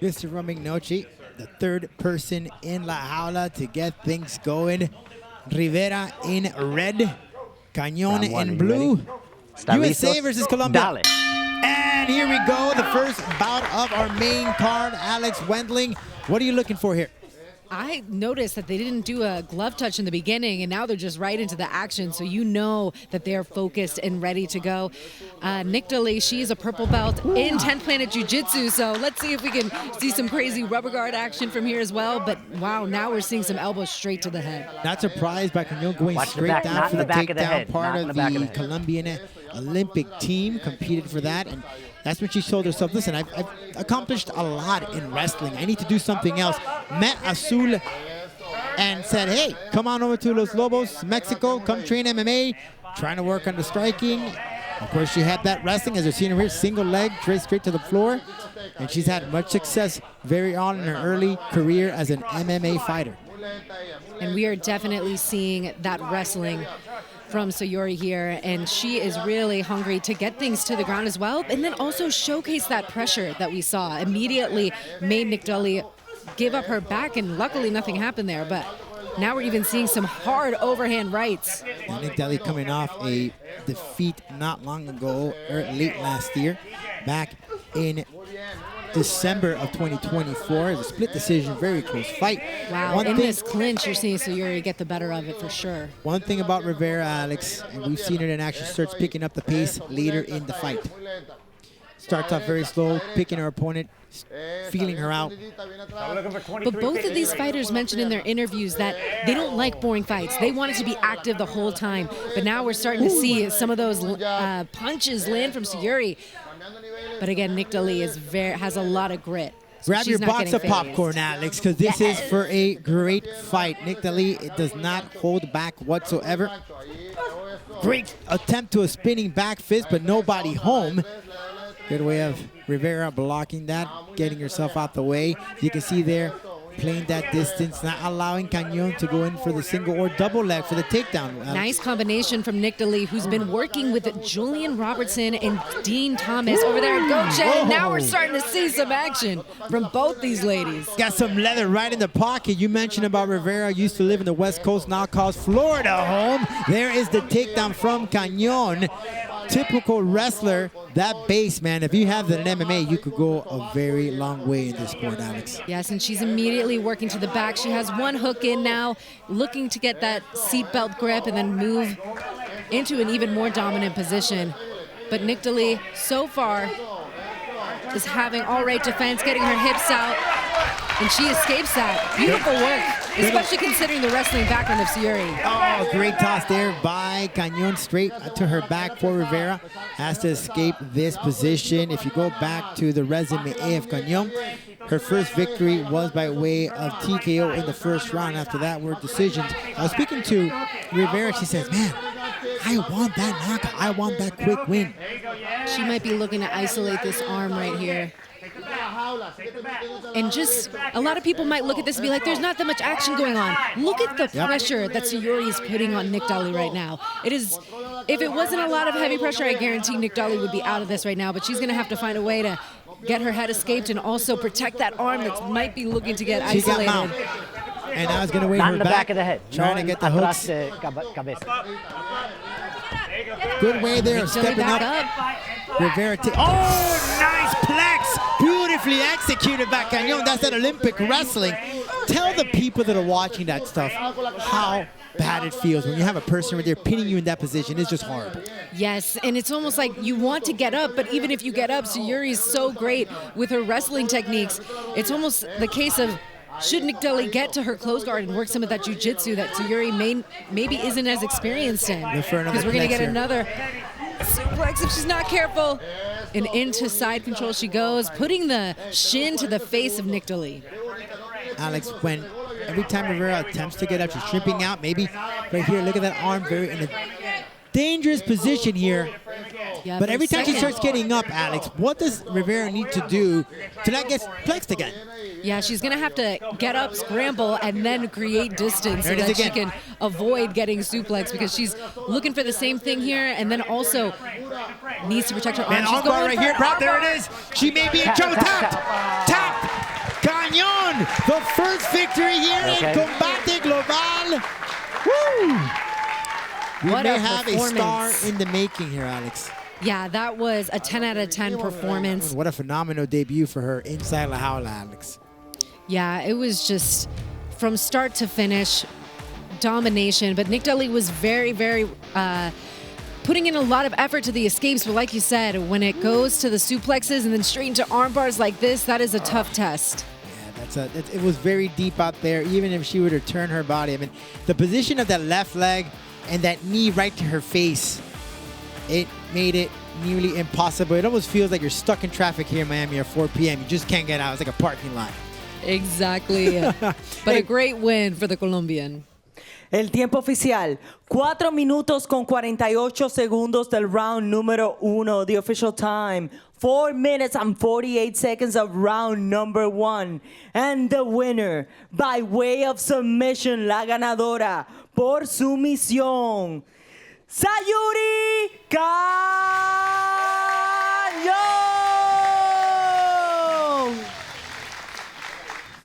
Mr. Romignochi, the third person in La Jaula to get things going. Rivera in red, Cañón in blue. USA versus Colombia. Dale. And here we go, the first bout of our main card. Alex Wendling, what are you looking for here? I noticed that they didn't do a glove touch in the beginning, and now they're just right into the action, so you know that they're focused and ready to go. Nictoli, she is a purple belt in 10th Planet Jiu-Jitsu, so let's see if we can see some crazy rubber guard action from here as well. But wow, now we're seeing some elbows straight to the head. Not surprised by Cañón going straight down for the takedown. Part of the Colombian Olympic team competed for that, and that's when she told herself, listen, I've accomplished a lot in wrestling. I need to do something else. Met Azul and said, hey, come on over to Los Lobos, Mexico. Come train MMA. Trying to work on the striking. Of course, she had that wrestling, as you're seeing her here, single leg, straight to the floor. And she's had much success very on in her early career as an MMA fighter. And we are definitely seeing that wrestling from Sayuri here, and she is really hungry to get things to the ground as well, and then also showcase that pressure that we saw. Immediately made Nictoli give up her back, and luckily nothing happened there, but now we're even seeing some hard overhand rights. And Nictoli coming off a defeat not long ago, or late last year, back in December of 2024. It was a split decision, very close fight. Wow, in this clinch, you're seeing Sayuri get the better of it for sure. One thing about Rivera, Alex, and we've seen her in action, starts picking up the pace later in the fight. Starts off very slow, picking her opponent, feeling her out. But both of these fighters mentioned in their interviews that they don't like boring fights. They want it to be active the whole time. But now we're starting to see some of those punches land from Sayuri. But again, Nictoli has a lot of grit. So grab your box of popcorn, Alex, because this is for a great fight. Nictoli does not hold back whatsoever. Great attempt to a spinning back fist, but nobody home. Good way of Rivera blocking that, getting herself out the way. You can see there, playing that distance, not allowing Cañón to go in for the single or double leg for the takedown. Nice combination from Nictoli, who's been working with Julian Robertson and Dean Thomas over there at Goche. And now we're starting to see some action from both these ladies. Got some leather right in the pocket. You mentioned about Rivera used to live in the West Coast, now calls Florida home. There is the takedown from Cañón. Typical wrestler, that base, man. If you have that in MMA, you could go a very long way in this sport, Alex. Yes, and she's immediately working to the back. She has one hook in now, looking to get that seatbelt grip and then move into an even more dominant position. But Nictoli, so far, is having all right defense, getting her hips out, and she escapes that. Beautiful work, especially considering the wrestling background of Sayuri. Oh, great toss there by Cañón, straight to her back for Rivera. Has to escape this position. If you go back to the resume of Cañón, her first victory was by way of TKO in the first round. After that were decisions. I was speaking to Rivera. She says, man, I want that knockout. I want that quick win. She might be looking to isolate this arm right here. And just, a lot of people might look at this and be like, there's not that much action going on. Look at the pressure that Sayuri is putting on Nictoli right now. It is, if it wasn't a lot of heavy pressure, I guarantee Nictoli would be out of this right now, but she's gonna have to find a way to get her head escaped and also protect that arm that might be looking to get isolated. And now it's gonna wait Not her in the back of the head. Trying to get the hooks. Good way there of stepping up. Rivera, oh, nice plex! Beautifully executed by Cañón. That's that Olympic wrestling. Tell the people that are watching that stuff how bad it feels when you have a person right there pinning you in that position. It's just horrible. Yes, and it's almost like you want to get up, but even if you get up, Sayuri is so great with her wrestling techniques. It's almost the case of, should Nictoli get to her close guard and work some of that jiu-jitsu that Sayuri maybe isn't as experienced in? Because we're going to get another suplex if she's not careful. And into side control she goes, putting the shin to the face of Nictoli. Alex, when every time Rivera attempts to get up, she's shrimping out. Maybe right here, look at that arm, very in a dangerous position here. Yeah, but every time she starts getting up, Alex, what does Rivera need to do to not get flexed again? Yeah, she's going to have to get up, scramble, and then create distance so that she can avoid getting suplex, because she's looking for the same thing here and then also needs to protect her arm. And armbar right here, Brad, there it is. She may be in trouble. Tapped! Tapped! round. The first victory here in Combate Global. Woo! We may have a star in the making here, Alex. Yeah, that was a 10 out of 10 performance. What a phenomenal debut for her inside La Jaula, Alex. Yeah, it was just from start to finish, domination. But Nictali was very, very putting in a lot of effort to the escapes. But like you said, when it goes to the suplexes and then straight into arm bars like this, that is a tough test. Yeah, it was very deep out there, even if she were to turn her body. I mean, the position of that left leg and that knee right to her face, it made it nearly impossible. It almost feels like you're stuck in traffic here in Miami at 4 p.m. You just can't get out. It's like a parking lot. Exactly. But a great win for the Colombian. El tiempo oficial, 4 minutos con 48 segundos del round número 1. The official time, 4 minutes and 48 seconds of round number 1. And the winner, by way of submission, la ganadora, por sumisión, Sayuri Ka.